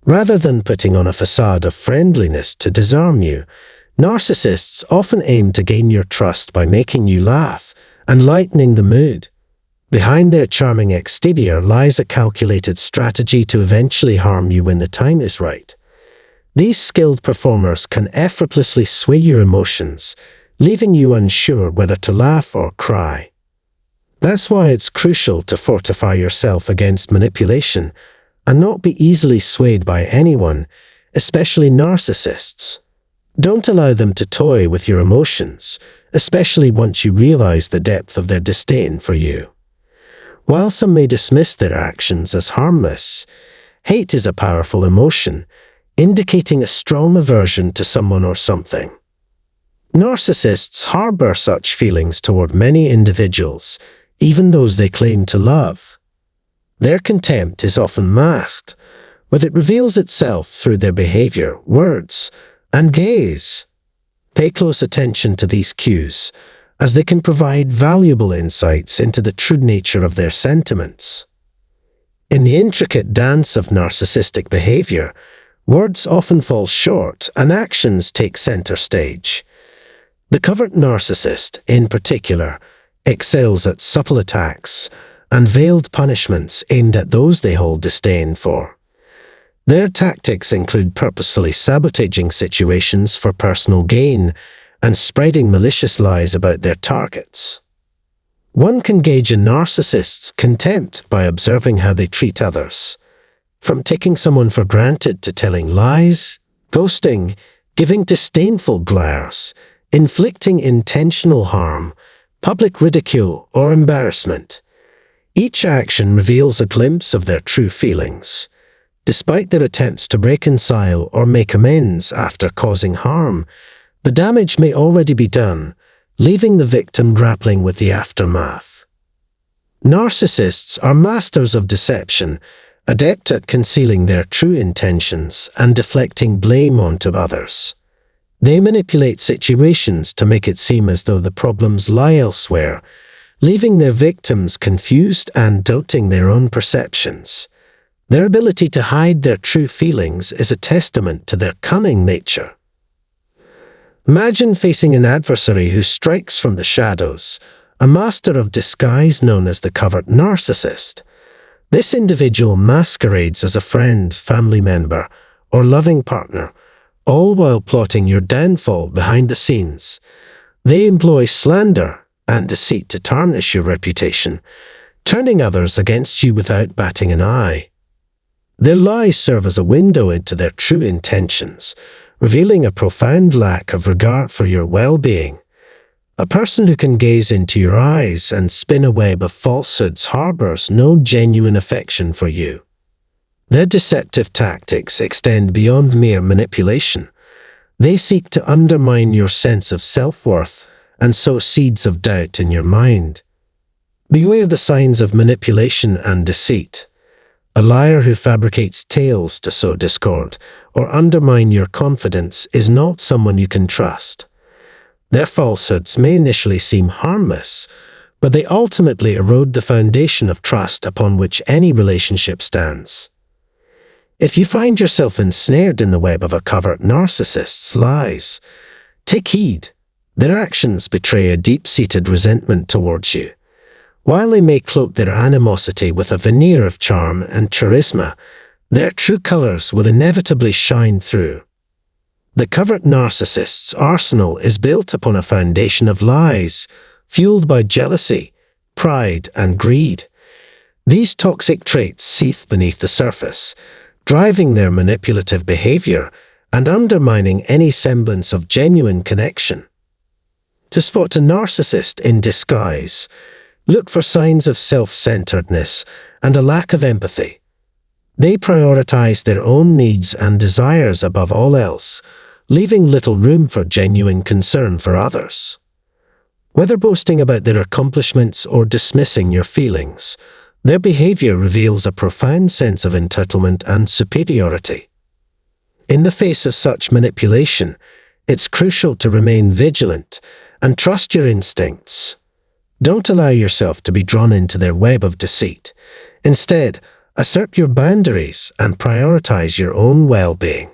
Rather than putting on a facade of friendliness to disarm you, narcissists often aim to gain your trust by making you laugh and lightening the mood. Behind their charming exterior lies a calculated strategy to eventually harm you when the time is right. These skilled performers can effortlessly sway your emotions, leaving you unsure whether to laugh or cry. That's why it's crucial to fortify yourself against manipulation and not be easily swayed by anyone, especially narcissists. Don't allow them to toy with your emotions, especially once you realize the depth of their disdain for you. While some may dismiss their actions as harmless, hate is a powerful emotion, indicating a strong aversion to someone or something. Narcissists harbor such feelings toward many individuals, even those they claim to love. Their contempt is often masked, but it reveals itself through their behavior, words, and gaze. Pay close attention to these cues, as they can provide valuable insights into the true nature of their sentiments. In the intricate dance of narcissistic behavior, words often fall short and actions take center stage. The covert narcissist, in particular, excels at subtle attacks and veiled punishments aimed at those they hold disdain for. Their tactics include purposefully sabotaging situations for personal gain and spreading malicious lies about their targets. One can gauge a narcissist's contempt by observing how they treat others. From taking someone for granted to telling lies, ghosting, giving disdainful glares, inflicting intentional harm, public ridicule, or embarrassment. Each action reveals a glimpse of their true feelings. Despite their attempts to reconcile or make amends after causing harm, the damage may already be done, leaving the victim grappling with the aftermath. Narcissists are masters of deception, adept at concealing their true intentions and deflecting blame onto others. They manipulate situations to make it seem as though the problems lie elsewhere, leaving their victims confused and doubting their own perceptions. Their ability to hide their true feelings is a testament to their cunning nature. Imagine facing an adversary who strikes from the shadows, a master of disguise known as the covert narcissist. This individual masquerades as a friend, family member, or loving partner, all while plotting your downfall behind the scenes. They employ slander and deceit to tarnish your reputation, turning others against you without batting an eye. Their lies serve as a window into their true intentions, revealing a profound lack of regard for your well-being. A person who can gaze into your eyes and spin a web of falsehoods harbors no genuine affection for you. Their deceptive tactics extend beyond mere manipulation. They seek to undermine your sense of self-worth and sow seeds of doubt in your mind. Beware the signs of manipulation and deceit. A liar who fabricates tales to sow discord or undermine your confidence is not someone you can trust. Their falsehoods may initially seem harmless, but they ultimately erode the foundation of trust upon which any relationship stands. If you find yourself ensnared in the web of a covert narcissist's lies, take heed. Their actions betray a deep-seated resentment towards you. While they may cloak their animosity with a veneer of charm and charisma, their true colors will inevitably shine through. The covert narcissist's arsenal is built upon a foundation of lies, fueled by jealousy, pride, and greed. These toxic traits seethe beneath the surface, driving their manipulative behavior and undermining any semblance of genuine connection. To spot a narcissist in disguise, look for signs of self-centeredness and a lack of empathy. They prioritize their own needs and desires above all else, leaving little room for genuine concern for others. Whether boasting about their accomplishments or dismissing your feelings, their behavior reveals a profound sense of entitlement and superiority. In the face of such manipulation, it's crucial to remain vigilant and trust your instincts. Don't allow yourself to be drawn into their web of deceit. Instead, Assert your boundaries and prioritize your own well-being.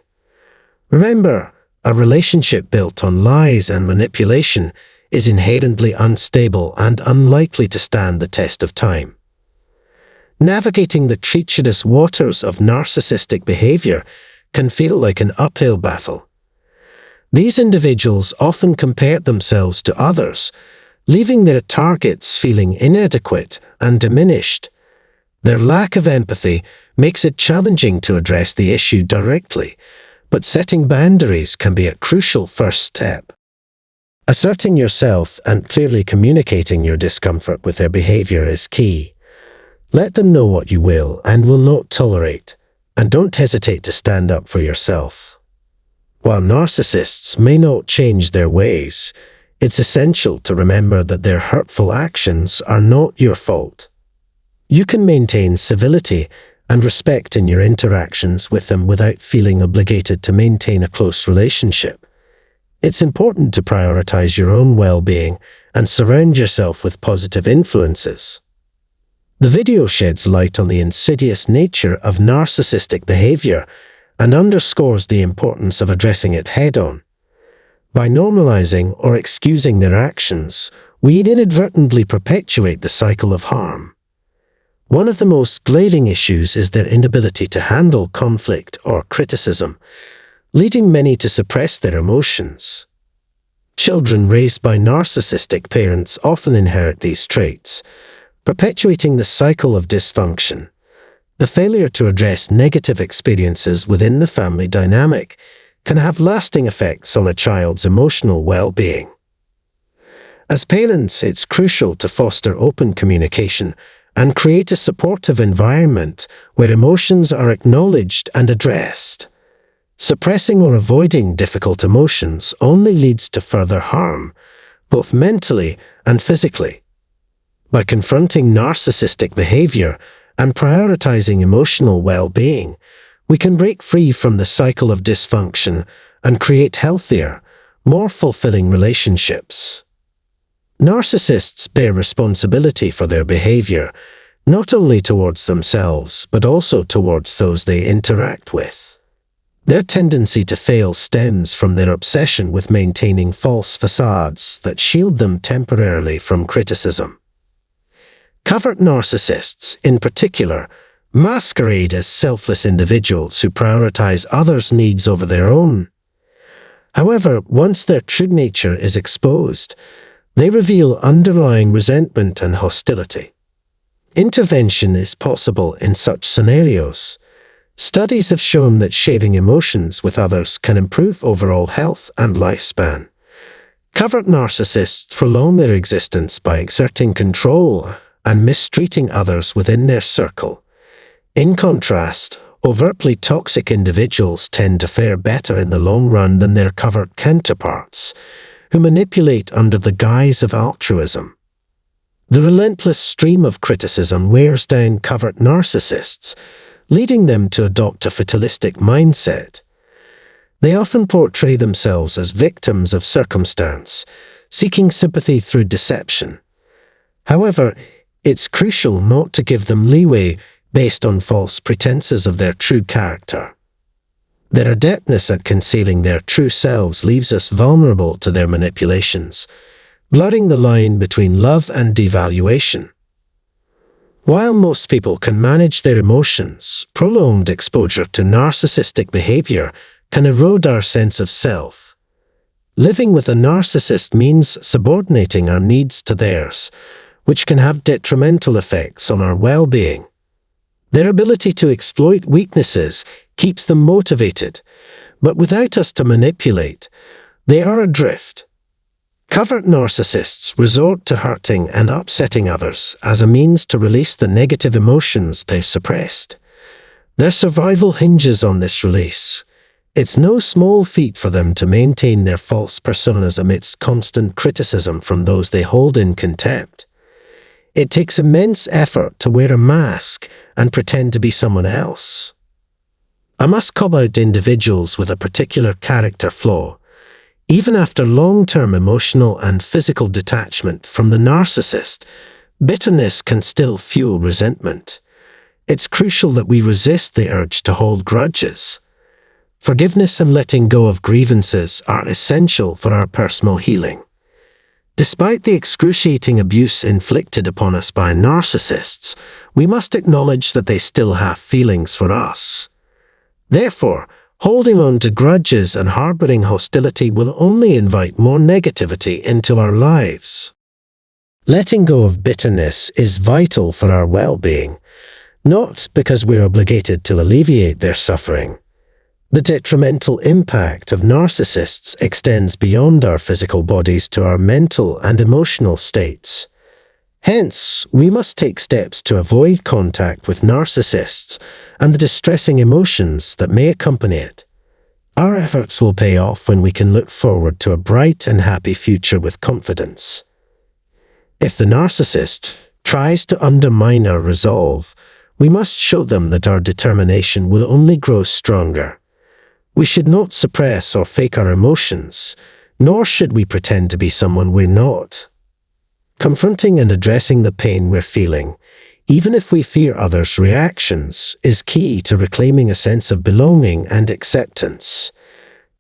Remember, a relationship built on lies and manipulation is inherently unstable and unlikely to stand the test of time. Navigating the treacherous waters of narcissistic behavior can feel like an uphill battle. These individuals often compare themselves to others, leaving their targets feeling inadequate and diminished. Their lack of empathy makes it challenging to address the issue directly, but setting boundaries can be a crucial first step. Asserting yourself and clearly communicating your discomfort with their behavior is key. Let them know what you will and will not tolerate, and don't hesitate to stand up for yourself. While narcissists may not change their ways, it's essential to remember that their hurtful actions are not your fault. You can maintain civility and respect in your interactions with them without feeling obligated to maintain a close relationship. It's important to prioritize your own well-being and surround yourself with positive influences. The video sheds light on the insidious nature of narcissistic behavior and underscores the importance of addressing it head-on. By normalizing or excusing their actions, we inadvertently perpetuate the cycle of harm. One of the most glaring issues is their inability to handle conflict or criticism, leading many to suppress their emotions. Children raised by narcissistic parents often inherit these traits, perpetuating the cycle of dysfunction. The failure to address negative experiences within the family dynamic can have lasting effects on a child's emotional well-being. As parents, it's crucial to foster open communication and create a supportive environment where emotions are acknowledged and addressed. Suppressing or avoiding difficult emotions only leads to further harm, both mentally and physically. By confronting narcissistic behavior and prioritizing emotional well-being, we can break free from the cycle of dysfunction and create healthier, more fulfilling relationships. Narcissists bear responsibility for their behavior, not only towards themselves, but also towards those they interact with. Their tendency to fail stems from their obsession with maintaining false facades that shield them temporarily from criticism. Covert narcissists, in particular, masquerade as selfless individuals who prioritize others' needs over their own. However, once their true nature is exposed, they reveal underlying resentment and hostility. Intervention is possible in such scenarios. Studies have shown that sharing emotions with others can improve overall health and lifespan. Covert narcissists prolong their existence by exerting control and mistreating others within their circle. In contrast, overtly toxic individuals tend to fare better in the long run than their covert counterparts, who manipulate under the guise of altruism. The relentless stream of criticism wears down covert narcissists, leading them to adopt a fatalistic mindset. They often portray themselves as victims of circumstance, seeking sympathy through deception. However, it's crucial not to give them leeway based on false pretenses of their true character. Their adeptness at concealing their true selves leaves us vulnerable to their manipulations, blurring the line between love and devaluation. While most people can manage their emotions, prolonged exposure to narcissistic behavior can erode our sense of self. Living with a narcissist means subordinating our needs to theirs, which can have detrimental effects on our well-being. Their ability to exploit weaknesses keeps them motivated, but without us to manipulate, they are adrift. Covert narcissists resort to hurting and upsetting others as a means to release the negative emotions they've suppressed. Their survival hinges on this release. It's no small feat for them to maintain their false personas amidst constant criticism from those they hold in contempt. It takes immense effort to wear a mask and pretend to be someone else. I must call out individuals with a particular character flaw. Even after long-term emotional and physical detachment from the narcissist, bitterness can still fuel resentment. it's crucial that we resist the urge to hold grudges. Forgiveness and letting go of grievances are essential for our personal healing. Despite the excruciating abuse inflicted upon us by narcissists, we must acknowledge that they still have feelings for us. Therefore, holding on to grudges and harboring hostility will only invite more negativity into our lives. Letting go of bitterness is vital for our well-being, not because we're obligated to alleviate their suffering. The detrimental impact of narcissists extends beyond our physical bodies to our mental and emotional states. Hence, we must take steps to avoid contact with narcissists and the distressing emotions that may accompany it. Our efforts will pay off when we can look forward to a bright and happy future with confidence. If the narcissist tries to undermine our resolve, we must show them that our determination will only grow stronger. We should not suppress or fake our emotions, nor should we pretend to be someone we're not. Confronting and addressing the pain we're feeling, even if we fear others' reactions, is key to reclaiming a sense of belonging and acceptance.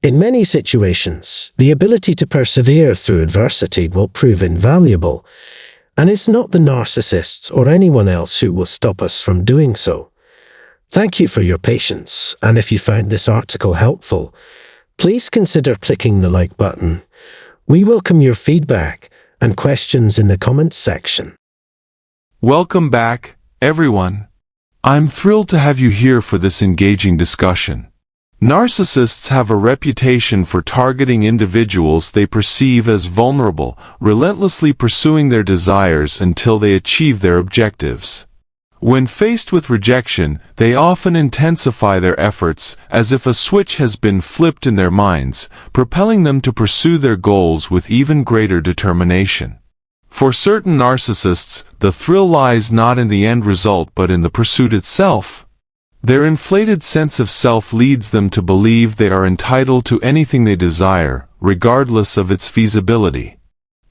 In many situations, the ability to persevere through adversity will prove invaluable, and it's not the narcissists or anyone else who will stop us from doing so. Thank you for your patience, and if you found this article helpful, please consider clicking the like button. We welcome your feedback and questions in the comments section. Welcome back, everyone. I'm thrilled to have you here for this engaging discussion. Narcissists have a reputation for targeting individuals they perceive as vulnerable, relentlessly pursuing their desires until they achieve their objectives. When faced with rejection, they often intensify their efforts, as if a switch has been flipped in their minds, propelling them to pursue their goals with even greater determination. For certain narcissists, the thrill lies not in the end result but in the pursuit itself. Their inflated sense of self leads them to believe they are entitled to anything they desire, regardless of its feasibility.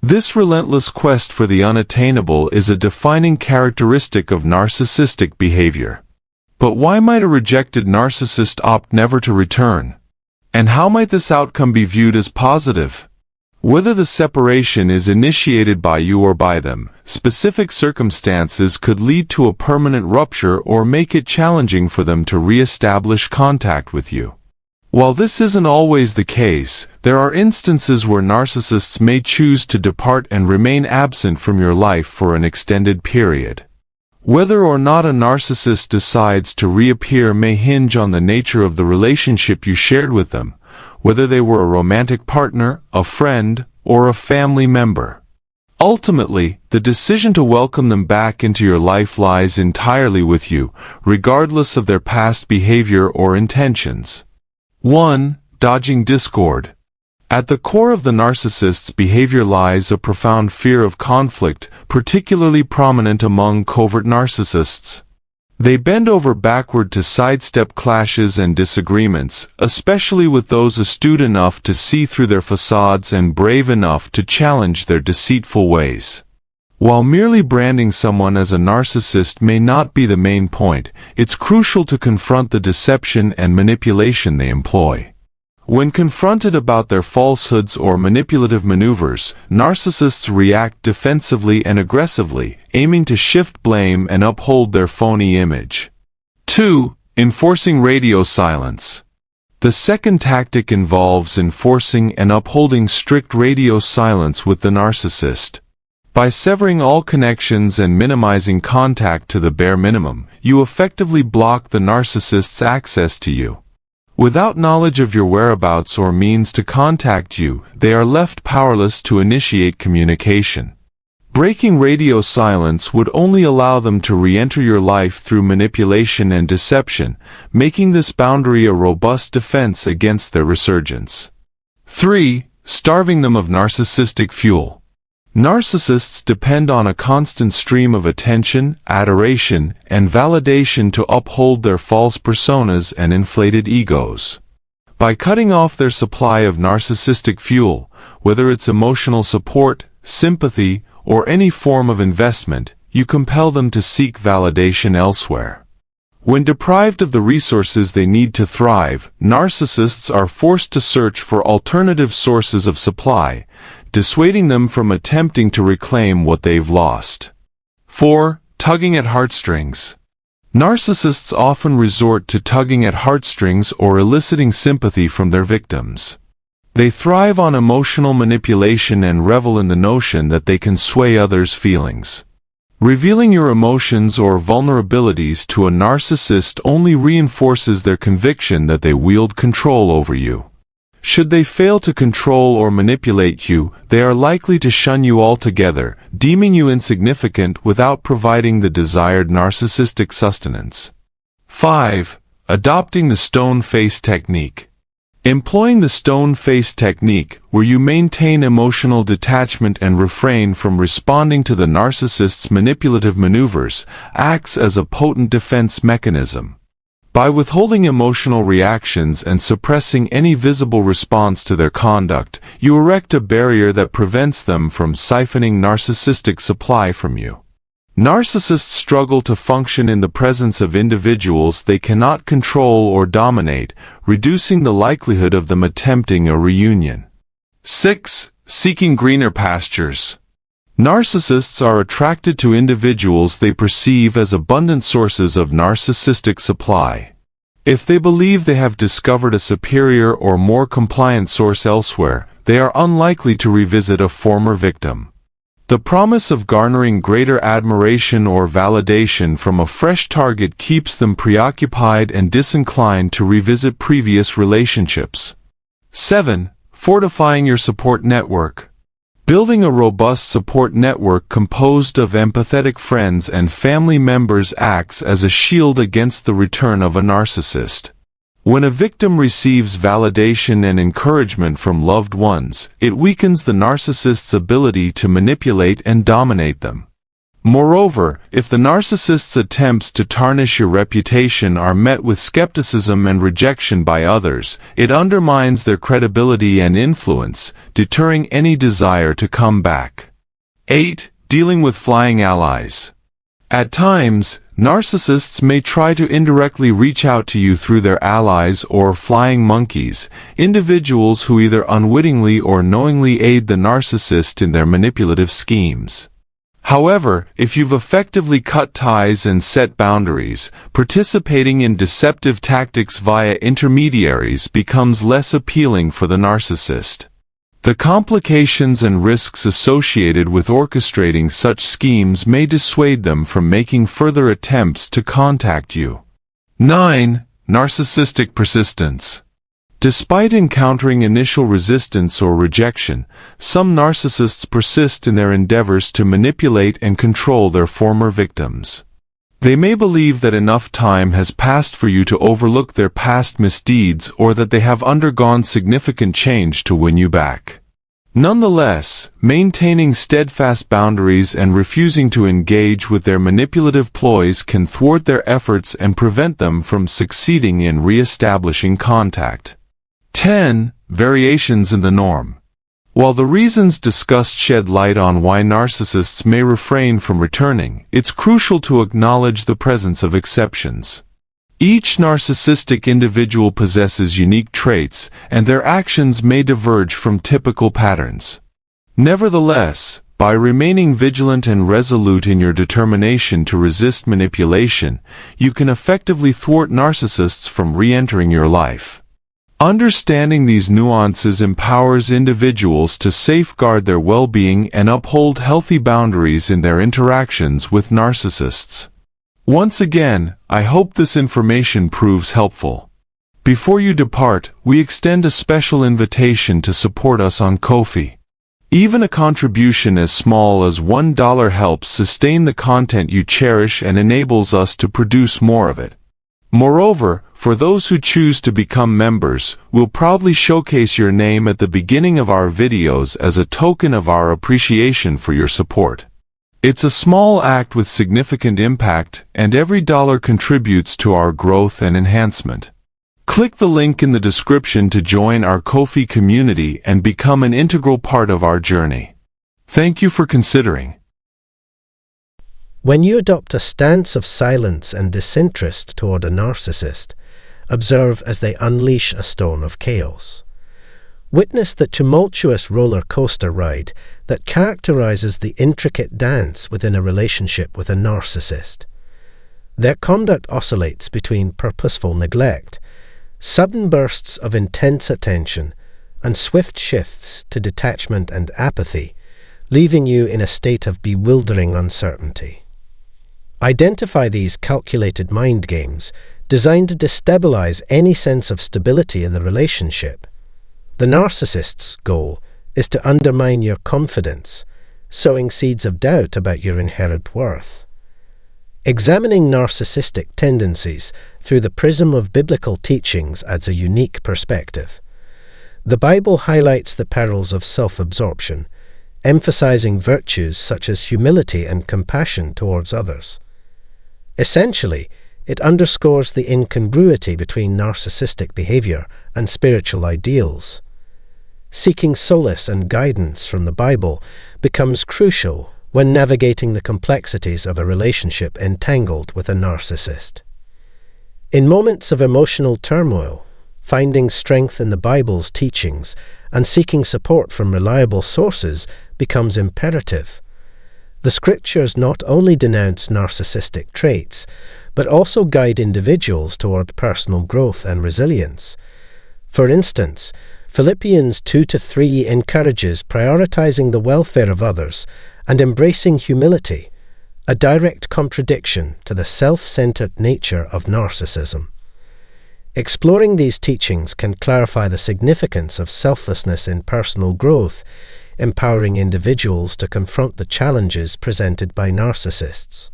This relentless quest for the unattainable is a defining characteristic of narcissistic behavior. But why might a rejected narcissist opt never to return? And how might this outcome be viewed as positive? Whether the separation is initiated by you or by them, specific circumstances could lead to a permanent rupture or make it challenging for them to re-establish contact with you. While this isn't always the case, there are instances where narcissists may choose to depart and remain absent from your life for an extended period. Whether or not a narcissist decides to reappear may hinge on the nature of the relationship you shared with them, whether they were a romantic partner, a friend, or a family member. Ultimately, the decision to welcome them back into your life lies entirely with you, regardless of their past behavior or intentions. 1. Dodging discord. At the core of the narcissist's behavior lies a profound fear of conflict, particularly prominent among covert narcissists. They bend over backward to sidestep clashes and disagreements, especially with those astute enough to see through their facades and brave enough to challenge their deceitful ways. While merely branding someone as a narcissist may not be the main point, it's crucial to confront the deception and manipulation they employ. When confronted about their falsehoods or manipulative maneuvers, narcissists react defensively and aggressively, aiming to shift blame and uphold their phony image. 2. Enforcing radio silence. The second tactic involves enforcing and upholding strict radio silence with the narcissist. By severing all connections and minimizing contact to the bare minimum, you effectively block the narcissist's access to you. Without knowledge of your whereabouts or means to contact you, they are left powerless to initiate communication. Breaking radio silence would only allow them to re-enter your life through manipulation and deception, making this boundary a robust defense against their resurgence. 3. Starving them of narcissistic fuel. Narcissists depend on a constant stream of attention, adoration, and validation to uphold their false personas and inflated egos. By cutting off their supply of narcissistic fuel, whether it's emotional support, sympathy, or any form of investment, you compel them to seek validation elsewhere. When deprived of the resources they need to thrive, narcissists are forced to search for alternative sources of supply, dissuading them from attempting to reclaim what they've lost. 4. Tugging at heartstrings. Narcissists often resort to tugging at heartstrings or eliciting sympathy from their victims. They thrive on emotional manipulation and revel in the notion that they can sway others' feelings. Revealing your emotions or vulnerabilities to a narcissist only reinforces their conviction that they wield control over you. Should they fail to control or manipulate you, they are likely to shun you altogether, deeming you insignificant without providing the desired narcissistic sustenance. 5. Adopting the stone face technique. Employing the stone face technique, where you maintain emotional detachment and refrain from responding to the narcissist's manipulative maneuvers, acts as a potent defense mechanism. By withholding emotional reactions and suppressing any visible response to their conduct, you erect a barrier that prevents them from siphoning narcissistic supply from you. Narcissists struggle to function in the presence of individuals they cannot control or dominate, reducing the likelihood of them attempting a reunion. 6. Seeking greener pastures. Narcissists are attracted to individuals they perceive as abundant sources of narcissistic supply. If they believe they have discovered a superior or more compliant source elsewhere, they are unlikely to revisit a former victim. The promise of garnering greater admiration or validation from a fresh target keeps them preoccupied and disinclined to revisit previous relationships. 7. Fortifying your support network. Building a robust support network composed of empathetic friends and family members acts as a shield against the return of a narcissist. When a victim receives validation and encouragement from loved ones, it weakens the narcissist's ability to manipulate and dominate them. Moreover, if the narcissist's attempts to tarnish your reputation are met with skepticism and rejection by others, it undermines their credibility and influence, deterring any desire to come back. 8. Dealing with flying allies. At times, narcissists may try to indirectly reach out to you through their allies or flying monkeys, individuals who either unwittingly or knowingly aid the narcissist in their manipulative schemes. However, if you've effectively cut ties and set boundaries, participating in deceptive tactics via intermediaries becomes less appealing for the narcissist. The complications and risks associated with orchestrating such schemes may dissuade them from making further attempts to contact you. 9. Narcissistic persistence. Despite encountering initial resistance or rejection, some narcissists persist in their endeavors to manipulate and control their former victims. They may believe that enough time has passed for you to overlook their past misdeeds or that they have undergone significant change to win you back. Nonetheless, maintaining steadfast boundaries and refusing to engage with their manipulative ploys can thwart their efforts and prevent them from succeeding in re-establishing contact. 10. Variations in the norm. While the reasons discussed shed light on why narcissists may refrain from returning, it's crucial to acknowledge the presence of exceptions. Each narcissistic individual possesses unique traits, and their actions may diverge from typical patterns. Nevertheless, by remaining vigilant and resolute in your determination to resist manipulation, you can effectively thwart narcissists from re-entering your life. Understanding these nuances empowers individuals to safeguard their well-being and uphold healthy boundaries in their interactions with narcissists. Once again, I hope this information proves helpful. Before you depart, we extend a special invitation to support us on Ko-fi. Even a contribution as small as $1 helps sustain the content you cherish and enables us to produce more of it. Moreover, for those who choose to become members, we'll proudly showcase your name at the beginning of our videos as a token of our appreciation for your support. It's a small act with significant impact, and every dollar contributes to our growth and enhancement. Click the link in the description to join our Ko-fi community and become an integral part of our journey. Thank you for considering. When you adopt a stance of silence and disinterest toward a narcissist, observe as they unleash a storm of chaos. Witness the tumultuous roller coaster ride that characterizes the intricate dance within a relationship with a narcissist. Their conduct oscillates between purposeful neglect, sudden bursts of intense attention, and swift shifts to detachment and apathy, leaving you in a state of bewildering uncertainty. Identify these calculated mind games designed to destabilize any sense of stability in the relationship. The narcissist's goal is to undermine your confidence, sowing seeds of doubt about your inherent worth. Examining narcissistic tendencies through the prism of biblical teachings adds a unique perspective. The Bible highlights the perils of self-absorption, emphasizing virtues such as humility and compassion towards others. Essentially, it underscores the incongruity between narcissistic behavior and spiritual ideals. Seeking solace and guidance from the Bible becomes crucial when navigating the complexities of a relationship entangled with a narcissist. In moments of emotional turmoil, finding strength in the Bible's teachings and seeking support from reliable sources becomes imperative. The Scriptures not only denounce narcissistic traits, but also guide individuals toward personal growth and resilience. For instance, Philippians 2-3 encourages prioritizing the welfare of others and embracing humility, a direct contradiction to the self-centered nature of narcissism. Exploring these teachings can clarify the significance of selflessness in personal growth, empowering individuals to confront the challenges presented by narcissists.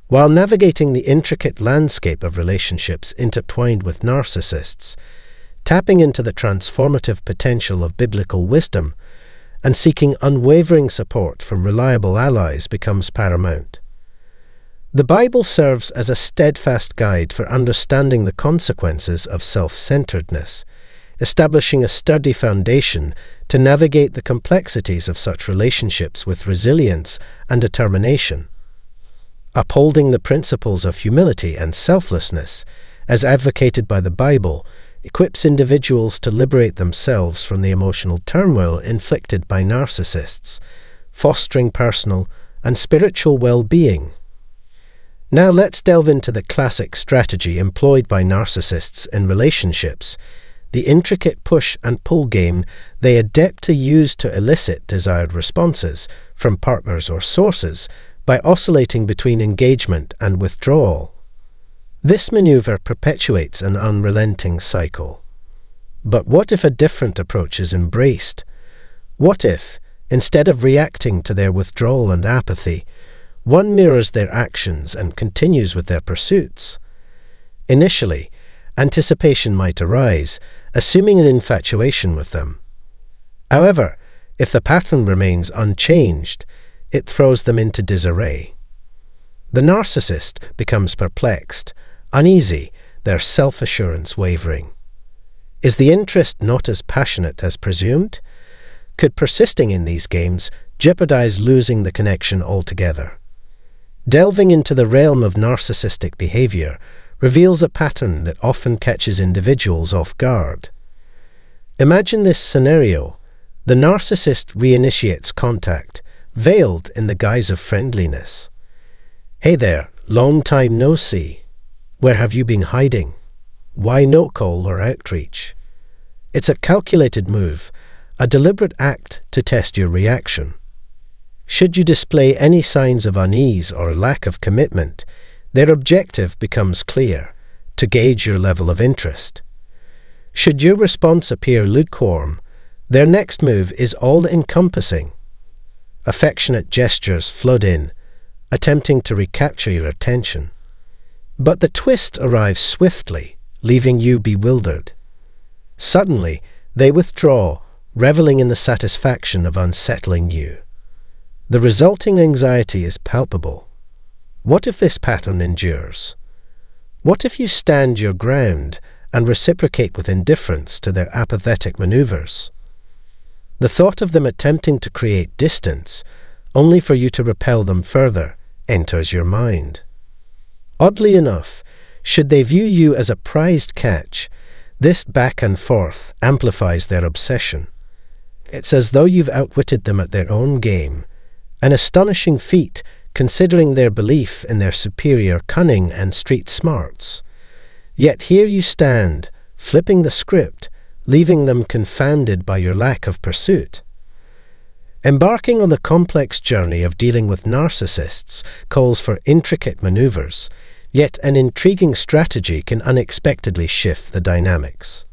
While navigating the intricate landscape of relationships intertwined with narcissists, tapping into the transformative potential of biblical wisdom and seeking unwavering support from reliable allies becomes paramount. The Bible serves as a steadfast guide for understanding the consequences of self-centeredness, establishing a sturdy foundation to navigate the complexities of such relationships with resilience and determination. Upholding the principles of humility and selflessness, as advocated by the Bible, equips individuals to liberate themselves from the emotional turmoil inflicted by narcissists, fostering personal and spiritual well-being. Now let's delve into the classic strategy employed by narcissists in relationships, the intricate push and pull game they adeptly use to elicit desired responses from partners or sources by oscillating between engagement and withdrawal. This maneuver perpetuates an unrelenting cycle. But what if a different approach is embraced? What if, instead of reacting to their withdrawal and apathy, one mirrors their actions and continues with their pursuits? Initially, anticipation might arise, assuming an infatuation with them. However, if the pattern remains unchanged, it throws them into disarray. The narcissist becomes perplexed, uneasy, their self-assurance wavering. Is the interest not as passionate as presumed? Could persisting in these games jeopardize losing the connection altogether? Delving into the realm of narcissistic behavior reveals a pattern that often catches individuals off guard. Imagine this scenario. The narcissist reinitiates contact, veiled in the guise of friendliness. "Hey there, long time no see. Where have you been hiding? Why no call or outreach?" It's a calculated move, a deliberate act to test your reaction. Should you display any signs of unease or lack of commitment, their objective becomes clear: to gauge your level of interest. Should your response appear lukewarm, their next move is all-encompassing. Affectionate gestures flood in, attempting to recapture your attention. But the twist arrives swiftly, leaving you bewildered. Suddenly, they withdraw, reveling in the satisfaction of unsettling you. The resulting anxiety is palpable. What if this pattern endures? What if you stand your ground and reciprocate with indifference to their apathetic maneuvers? The thought of them attempting to create distance, only for you to repel them further, enters your mind. Oddly enough, should they view you as a prized catch, this back and forth amplifies their obsession. It's as though you've outwitted them at their own game, an astonishing feat considering their belief in their superior cunning and street smarts. Yet here you stand, flipping the script, leaving them confounded by your lack of pursuit. Embarking on the complex journey of dealing with narcissists calls for intricate maneuvers, yet an intriguing strategy can unexpectedly shift the dynamics.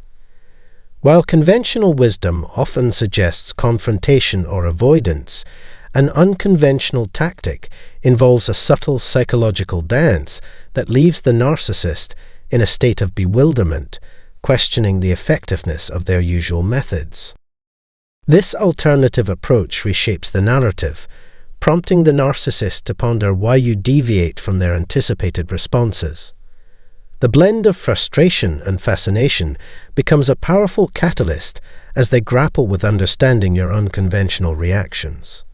While conventional wisdom often suggests confrontation or avoidance, an unconventional tactic involves a subtle psychological dance that leaves the narcissist in a state of bewilderment, questioning the effectiveness of their usual methods. This alternative approach reshapes the narrative, prompting the narcissist to ponder why you deviate from their anticipated responses. The blend of frustration and fascination becomes a powerful catalyst as they grapple with understanding your unconventional reactions.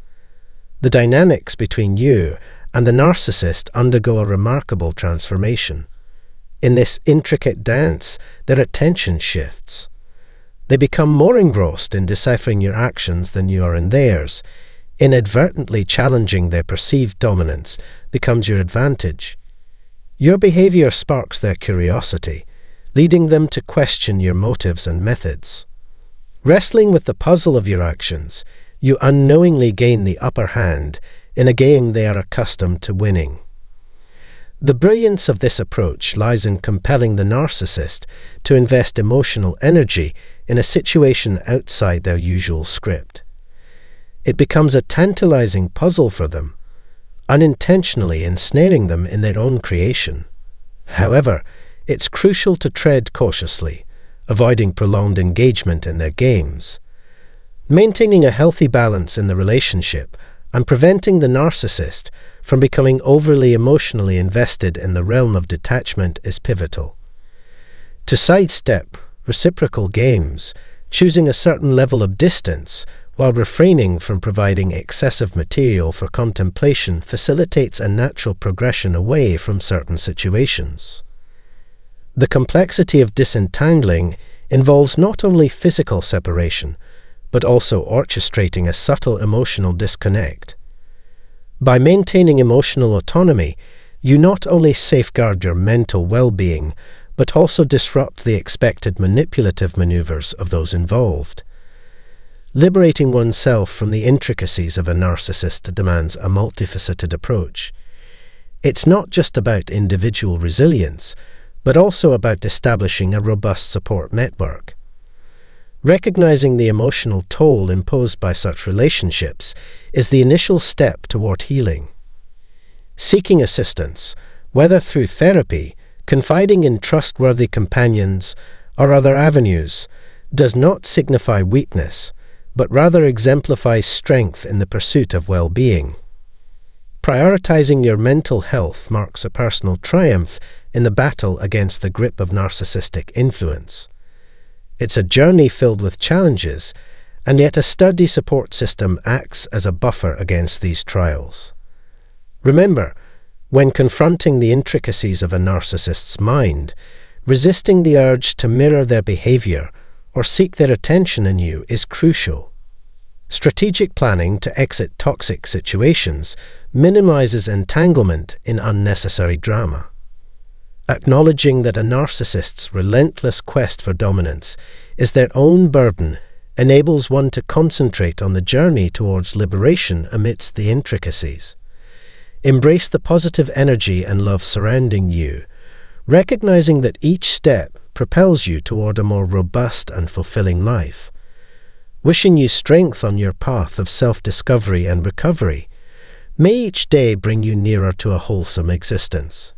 The dynamics between you and the narcissist undergo a remarkable transformation. In this intricate dance, their attention shifts. They become more engrossed in deciphering your actions than you are in theirs. Inadvertently challenging their perceived dominance becomes your advantage. Your behavior sparks their curiosity, leading them to question your motives and methods. Wrestling with the puzzle of your actions, you unknowingly gain the upper hand in a game they are accustomed to winning. The brilliance of this approach lies in compelling the narcissist to invest emotional energy in a situation outside their usual script. It becomes a tantalizing puzzle for them, unintentionally ensnaring them in their own creation. However, it's crucial to tread cautiously, avoiding prolonged engagement in their games. Maintaining a healthy balance in the relationship and preventing the narcissist from becoming overly emotionally invested in the realm of detachment is pivotal. To sidestep reciprocal games, choosing a certain level of distance while refraining from providing excessive material for contemplation facilitates a natural progression away from certain situations. The complexity of disentangling involves not only physical separation, but also orchestrating a subtle emotional disconnect. By maintaining emotional autonomy, you not only safeguard your mental well-being, but also disrupt the expected manipulative maneuvers of those involved. Liberating oneself from the intricacies of a narcissist demands a multifaceted approach. It's not just about individual resilience, but also about establishing a robust support network. Recognizing the emotional toll imposed by such relationships is the initial step toward healing. Seeking assistance, whether through therapy, confiding in trustworthy companions, or other avenues, does not signify weakness, but rather exemplifies strength in the pursuit of well-being. Prioritizing your mental health marks a personal triumph in the battle against the grip of narcissistic influence. It's a journey filled with challenges, and yet a sturdy support system acts as a buffer against these trials. Remember, when confronting the intricacies of a narcissist's mind, resisting the urge to mirror their behavior or seek their attention in you is crucial. Strategic planning to exit toxic situations minimizes entanglement in unnecessary drama. Acknowledging that a narcissist's relentless quest for dominance is their own burden enables one to concentrate on the journey towards liberation amidst the intricacies. Embrace the positive energy and love surrounding you, recognizing that each step propels you toward a more robust and fulfilling life. Wishing you strength on your path of self-discovery and recovery, may each day bring you nearer to a wholesome existence.